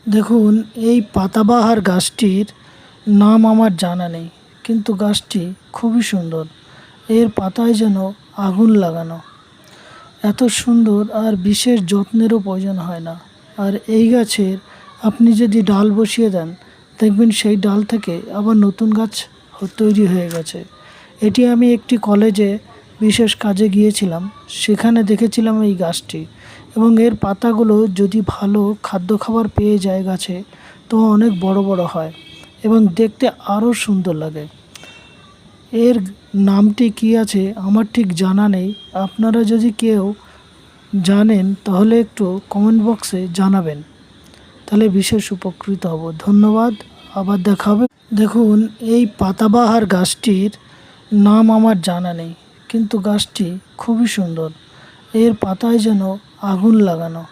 দেখুন, এই পাতাবাহার গাছটির নাম আমার জানা নেই, কিন্তু গাছটি খুবই সুন্দর। এর পাতায় যেন আগুন লাগানো। এত সুন্দর আর বিশেষ যত্নেরও প্রয়োজন হয় না। আর এই গাছের আপনি যদি ডাল বসিয়ে দেন, দেখবেন সেই ডাল থেকে আবার নতুন গাছ তৈরি হয়ে গেছে। এটি আমি একটি কলেজে বিশেষ কাজে গিয়েছিলাম, সেখানে দেখেছিলাম এই গাছটি। এবং এর পাতাগুলো যদি ভালো খাদ্য খাবার পেয়ে যায় গাছে, তো অনেক বড় বড় হয় এবং দেখতে আরও সুন্দর লাগে। এর নামটি কী আছে আমার ঠিক জানা নেই। আপনারা যদি কেউ জানেন তাহলে একটু কমেন্ট বক্সে জানাবেন, তাহলে বিশেষ উপকৃত হব। ধন্যবাদ, আবার দেখা হবে। দেখুন, এই পাতাবাহার গাছটির নাম আমার জানা নেই, কিন্তু গাছটি খুবই সুন্দর। এর পাতায় যেন আগুন লাগানো।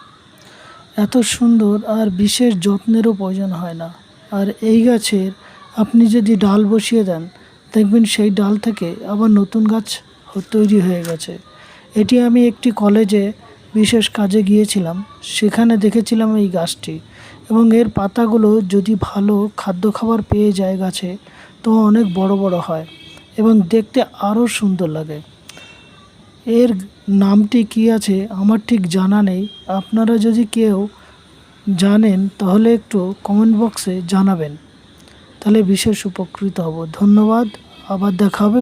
এত সুন্দর আর বিশেষ যত্নেরও প্রয়োজন হয় না। আর এই গাছের আপনি যদি ডাল বসিয়ে দেন, দেখবেন সেই ডাল থেকে আবার নতুন গাছ তৈরি হয়ে গেছে। এটি আমি একটি কলেজে বিশেষ কাজে গিয়েছিলাম, সেখানে দেখেছিলাম এই গাছটি। এবং এর পাতাগুলো যদি ভালো খাদ্য খাবার পেয়ে যায় গাছে, তো অনেক বড় বড় হয় এবং দেখতে আরও সুন্দর লাগে। এর নামটি কী আছে আমার ঠিক জানা নেই। আপনারা যদি কেউ জানেন তাহলে একটু কমেন্ট বক্সে জানাবেন, তাহলে বিশেষ উপকৃত হব। ধন্যবাদ, আবার দেখা হবে।